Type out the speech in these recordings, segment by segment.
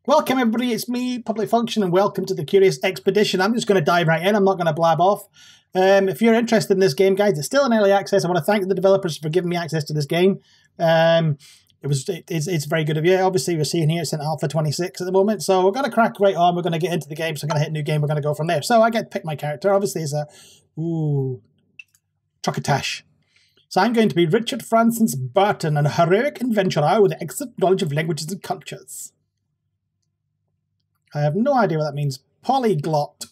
Welcome everybody, it's me, Public Function, and welcome to the Curious Expedition. I'm just going to dive right in, I'm not going to blab off. If you're interested in this game, guys, it's still in early access. I want to thank the developers for giving me access to this game. It's very good of you. Obviously, we're seeing here it's in Alpha 26 at the moment, so we're going to crack right on. We're going to get into the game, so I'm going to hit new game. We're going to go from there. So I get to pick my character. Obviously, it's a Truckatash. So I'm going to be Richard Francis Burton, an heroic adventurer with excellent knowledge of languages and cultures. I have no idea what that means. Polyglot.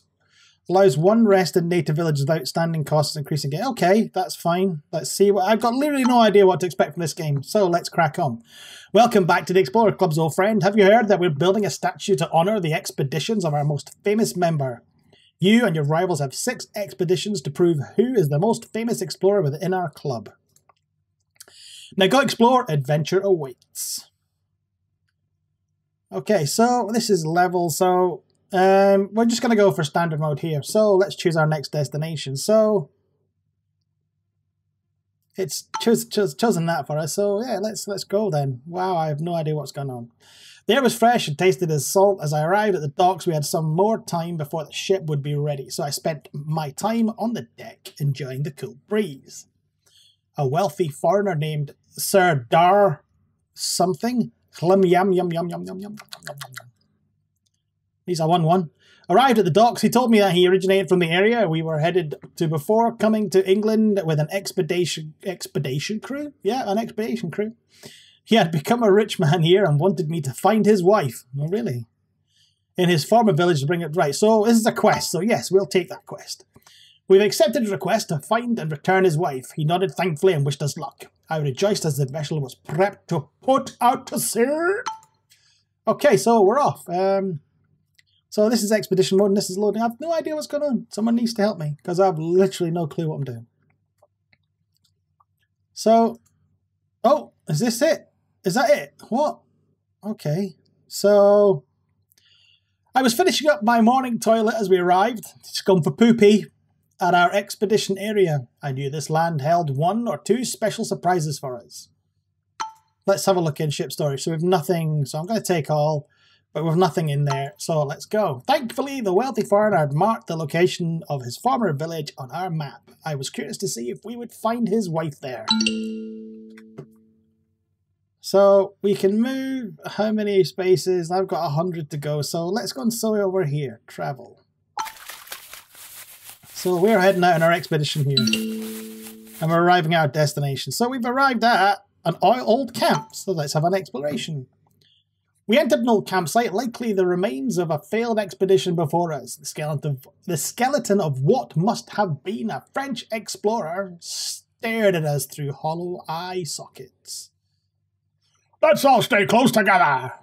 Allows one rest in native villages without standing costs increasing gain. Okay, that's fine. Let's see what... I've got literally no idea what to expect from this game, so let's crack on. Welcome back to the Explorer Club's old friend. Have you heard that we're building a statue to honour the expeditions of our most famous member? You and your rivals have 6 expeditions to prove who is the most famous explorer within our club. Now go explore, adventure awaits. Okay, so this is level, so we're just going to go for standard mode here. So let's choose our next destination. So it's chosen that for us, so yeah, let's go then. Wow, I have no idea what's going on. The air was fresh and tasted as salt. As I arrived at the docks, we had some more time before the ship would be ready, so I spent my time on the deck enjoying the cool breeze. A wealthy foreigner named Sir Dar something. Yum yum yum yum yum yum yum. He's a 1-1. Arrived at the docks, he told me that he originated from the area we were headed to before coming to England with an expedition crew? Yeah, an expedition crew. He had become a rich man here and wanted me to find his wife. Oh, really? In his former village to bring it right. So this is a quest, so yes, we'll take that quest. We've accepted his request to find and return his wife. He nodded thankfully and wished us luck. I rejoiced as the vessel was prepped to put out to sea. Okay, so we're off. So this is expedition mode and this is loading. I have no idea what's going on. Someone needs to help me because I have literally no clue what I'm doing. So, oh, is this it? Is that it? What? Okay, so I was finishing up my morning toilet as we arrived. It's gone for poopy. At our expedition area, I knew this land held 1 or 2 special surprises for us. Let's have a look in ship storage. So we've nothing, so I'm going to take all, but we've nothing in there, so let's go. Thankfully, the wealthy foreigner had marked the location of his former village on our map. I was curious to see if we would find his wife there. So we can move how many spaces? I've got 100 to go, so let's go and sew over here. Travel. So we're heading out on our expedition here, and we're arriving at our destination. So we've arrived at an old camp, so let's have an exploration. We entered an old campsite, likely the remains of a failed expedition before us. The skeleton of what must have been a French explorer stared at us through hollow eye sockets. Let's all stay close together.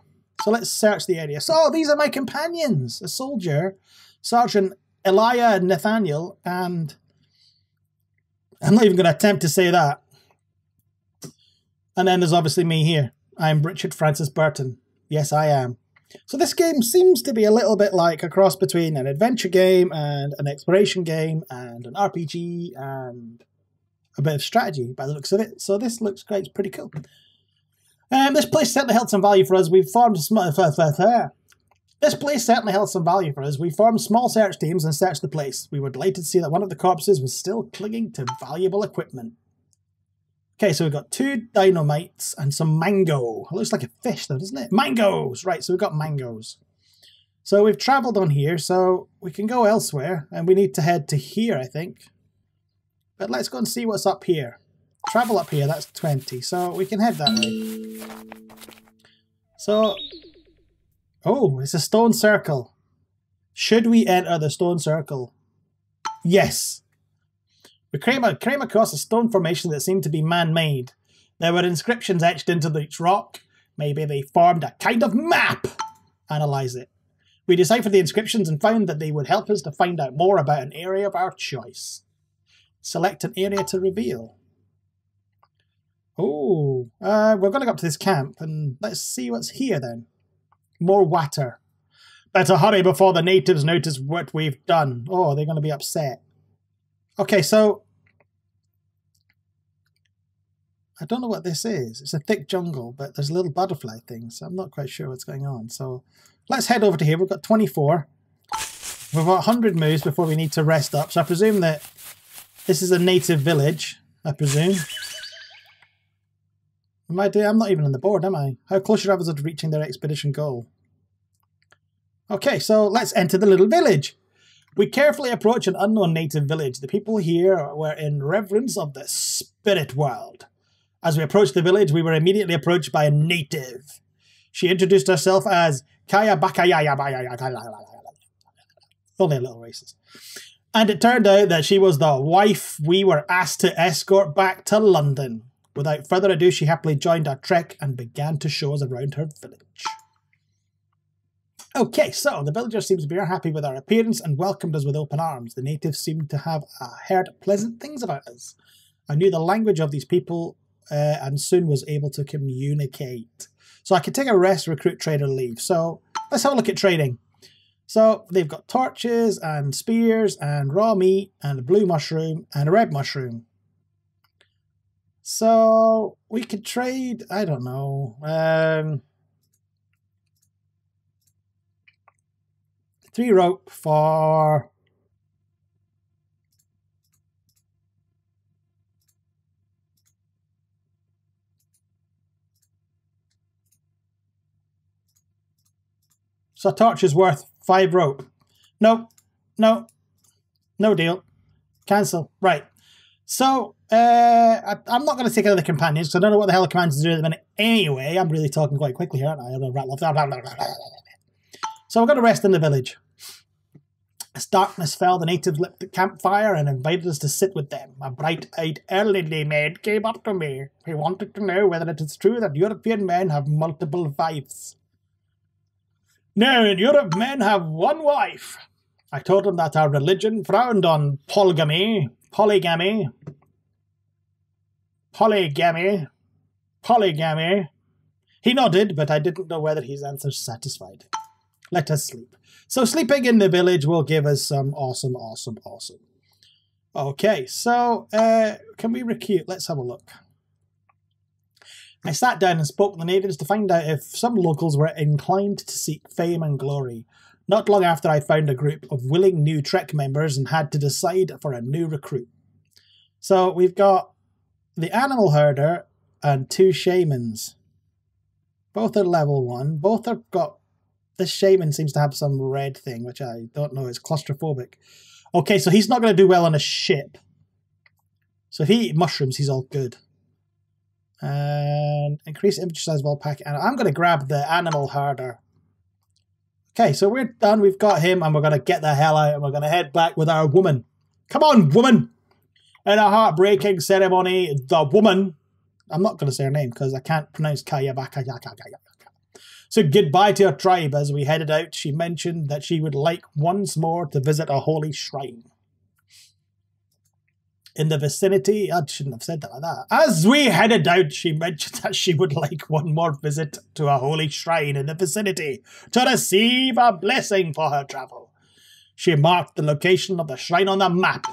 So let's search the area. So these are my companions, a soldier, Sergeant Elia and Nathaniel, and I'm not even going to attempt to say that. And then there's obviously me here. I'm Richard Francis Burton. Yes, I am. So this game seems to be a little bit like a cross between an adventure game and an exploration game and an RPG and a bit of strategy by the looks of it. So this looks great. It's pretty cool. This place certainly held some value for us. We formed This place certainly held some value for us. We formed small search teams and searched the place. We were delighted to see that one of the corpses was still clinging to valuable equipment. Okay, so we've got 2 dynamites and some mango. It looks like a fish though, doesn't it? Mangoes! Right, so we've got mangoes. So we've travelled on here, so we can go elsewhere. And we need to head to here, I think. But let's go and see what's up here. Travel up here, that's 20. So we can head that way. So... oh, it's a stone circle. Should we enter the stone circle? Yes. We came across a stone formation that seemed to be man-made. There were inscriptions etched into each rock. Maybe they formed a kind of map. Analyze it. We deciphered the inscriptions and found that they would help us to find out more about an area of our choice. Select an area to reveal. Oh, we're going to go up to this camp and let's see what's here then. More water. Better hurry before the natives notice what we've done. Oh, they're going to be upset. Okay, so... I don't know what this is. It's a thick jungle, but there's little butterfly things, so I'm not quite sure what's going on. So let's head over to here. We've got 24. We've got 100 moves before we need to rest up. So I presume that this is a native village, I presume. I'm not even on the board, am I? How close are travelers to reaching their expedition goal? Okay, so let's enter the little village. We carefully approach an unknown native village. The people here were in reverence of the spirit world. As we approached the village, we were immediately approached by a native. She introduced herself as Kaya Bakaya. Only a little racist. And it turned out that she was the wife we were asked to escort back to London. Without further ado, she happily joined our trek and began to show us around her village. Okay, so the villagers seemed to be happy with our appearance and welcomed us with open arms. The natives seemed to have heard pleasant things about us. I knew the language of these people and soon was able to communicate. So I could take a rest, recruit, trade, or leave. So let's have a look at trading. So they've got torches and spears and raw meat and a blue mushroom and a red mushroom. So we could trade, I don't know, 3 rope for so a torch is worth 5 rope. No, no, no deal. Cancel. Right. So I'm not going to take another companions because I don't know what the hell the companions do at the minute. Anyway, I'm really talking quite quickly here, aren't I? So we're going to rest in the village. As darkness fell, the natives lit the campfire and invited us to sit with them. A bright-eyed elderly maid came up to me. He wanted to know whether it is true that European men have multiple wives. No, in Europe, men have one wife. I told him that our religion frowned on polygamy. He nodded, but I didn't know whether his answer satisfied him. Let us sleep. So sleeping in the village will give us some awesome. Okay, so can we recruit? Let's have a look. I sat down and spoke to the natives to find out if some locals were inclined to seek fame and glory. Not long after, I found a group of willing new Trek members and had to decide for a new recruit. So we've got the animal herder and 2 shamans. Both are level 1. Both have got... This shaman seems to have some red thing, which I don't know is claustrophobic. Okay, so he's not going to do well on a ship. So if he eats mushrooms, he's all good. And increase inventory size while packing. And I'm going to grab the animal herder. Okay, so we're done. We've got him, and we're going to get the hell out, and we're going to head back with our woman. Come on, woman! In a heartbreaking ceremony, the woman... I'm not going to say her name, because I can't pronounce Kayabaka. So goodbye to her tribe. As we headed out, she mentioned that she would like once more to visit a holy shrine. In the vicinity, I shouldn't have said that like that. As we headed out, she mentioned that she would like one more visit to a holy shrine in the vicinity to receive a blessing for her travel. She marked the location of the shrine on the map,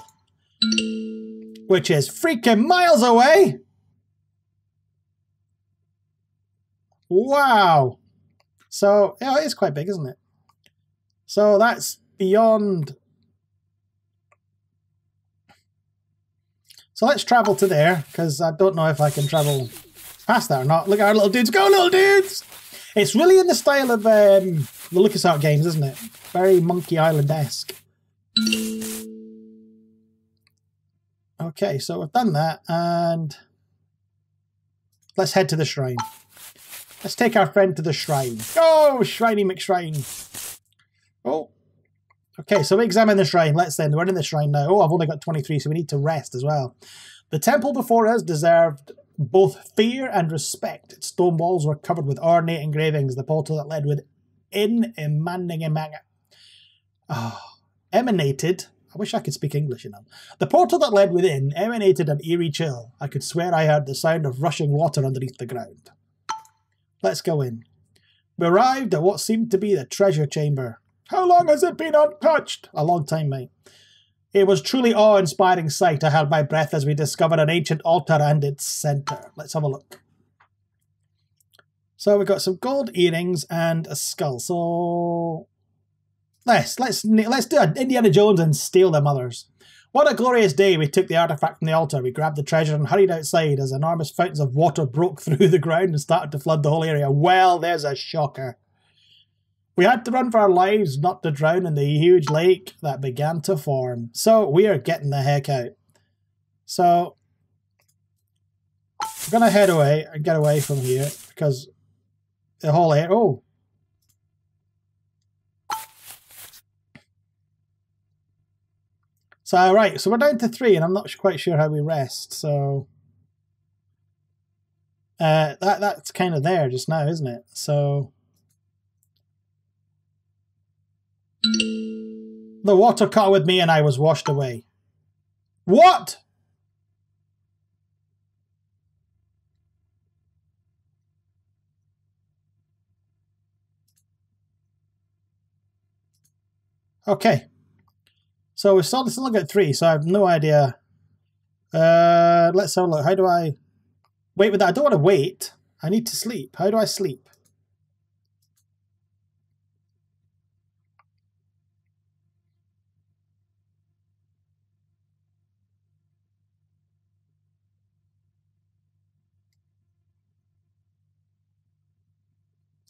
which is freaking miles away. Wow. So, yeah, it's quite big, isn't it? So that's beyond... So let's travel to there, because I don't know if I can travel past that or not. Look at our little dudes. Go, little dudes! It's really in the style of the LucasArts games, isn't it? Very Monkey Island-esque. Okay, so we've done that, and let's head to the shrine. Let's take our friend to the shrine. Go, Shriney McShrine! Oh. Okay, so we examine the shrine. Let's then. We're in the shrine now. Oh, I've only got 23, so we need to rest as well. The temple before us deserved both fear and respect. Its stone walls were covered with ornate engravings. The portal that led within emanated. I wish I could speak English, you know. The portal that led within emanated an eerie chill. I could swear I heard the sound of rushing water underneath the ground. Let's go in. We arrived at what seemed to be the treasure chamber. How long has it been untouched? A long time, mate. It was truly awe-inspiring sight. I held my breath as we discovered an ancient altar and its centre. Let's have a look. So we've got some gold earrings and a skull. So let's do an Indiana Jones and steal their mothers. What a glorious day. We took the artifact from the altar. We grabbed the treasure and hurried outside as enormous fountains of water broke through the ground and started to flood the whole area. Well, there's a shocker. We had to run for our lives not to drown in the huge lake that began to form. So we are getting the heck out. So I'm going to head away and get away from here because the whole area... Oh. So, right, so we're down to 3 and I'm not quite sure how we rest. So that's kind of there just now, isn't it? So... The water caught with me and I was washed away. What? Okay. So we've still got 3, so I have no idea. Let's have a look. How do I... Wait with that. I don't want to wait. I need to sleep. How do I sleep?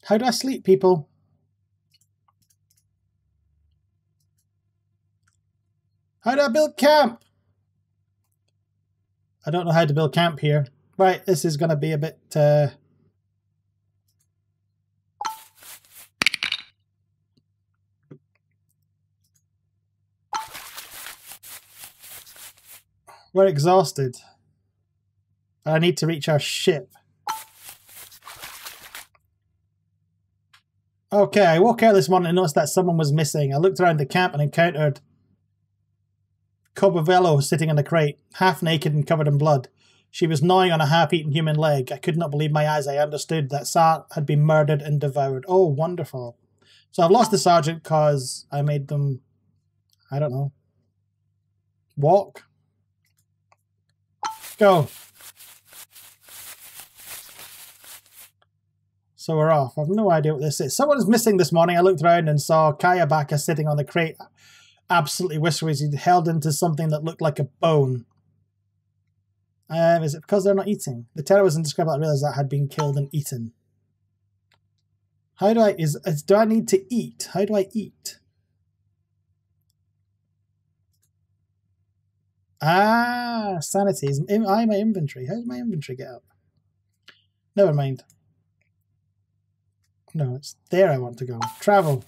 How do I sleep, people? How do I build camp? I don't know how to build camp here. Right, this is going to be a bit... We're exhausted. I need to reach our ship. Okay, I woke out this morning and noticed that someone was missing. I looked around the camp and encountered Cobovello sitting in a crate, half naked and covered in blood. She was gnawing on a half-eaten human leg. I could not believe my eyes. I understood that Sart had been murdered and devoured. Oh, wonderful. So I've lost the sergeant because I made them, I don't know, walk. Go. So we're off. I have no idea what this is. Someone's missing this morning. I looked around and saw Kayabaka sitting on the crate, absolutely wistful as he'd held into something that looked like a bone. Is it because they're not eating? The terror was indescribable. I realised that had been killed and eaten. How do I... do I need to eat? How do I eat? Ah, sanity. Is my inventory. How does my inventory get up? Never mind. No, it's there I want to go. Travel.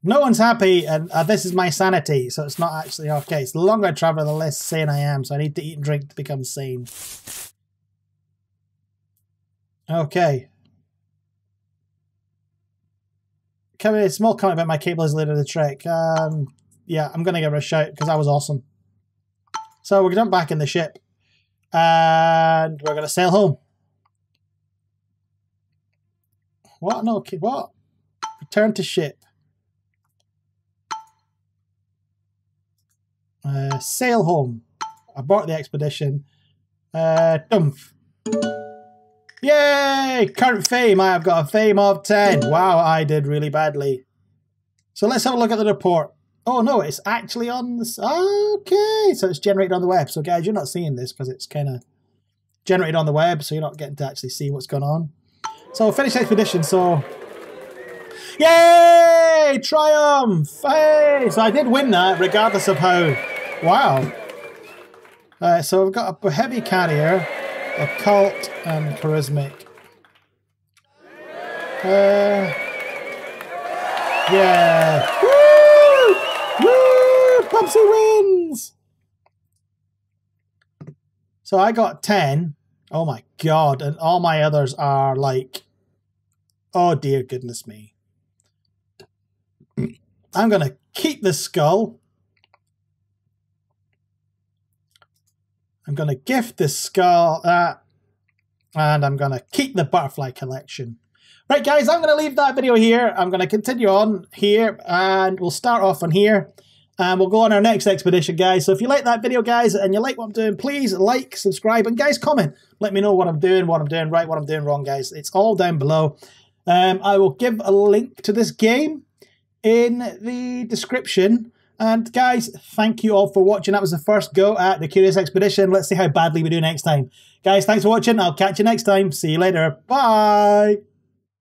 No one's happy, and this is my sanity, so it's not actually okay. So the longer I travel, the less sane I am, so I need to eat and drink to become sane. Okay. A small comment about my capabilities later in the trek. Yeah, I'm going to give her a shout, because that was awesome. So we're going to jump back in the ship, and we're going to sail home. What? No, what? Return to ship. Sail home. Abort the expedition. Dumph. Yay! Current fame. I have got a fame of 10. Wow, I did really badly. So let's have a look at the report. Oh no, it's actually on this. Okay, so it's generated on the web. So guys, you're not seeing this because it's kind of generated on the web, so you're not getting to actually see what's going on. So finished expedition, so... Yay! Triumph! Hey! So I did win that, regardless of how... Wow. So we've got a heavy carrier, occult, and charismatic. Yeah! Woo! Woo! Pupsy wins! So I got 10. Oh my god, and all my others are like, oh dear goodness me. I'm going to keep the skull. I'm going to gift this skull, and I'm going to keep the butterfly collection. Right guys, I'm going to leave that video here. I'm going to continue on here, and we'll start off on here. and we'll go on our next expedition, guys. So if you like that video, guys, and you like what I'm doing, please like, subscribe, and guys, comment. Let me know what I'm doing right, what I'm doing wrong, guys. It's all down below. I will give a link to this game in the description. And guys, thank you all for watching. That was the first go at the Curious Expedition. Let's see how badly we do next time. Guys, thanks for watching. I'll catch you next time. See you later. Bye.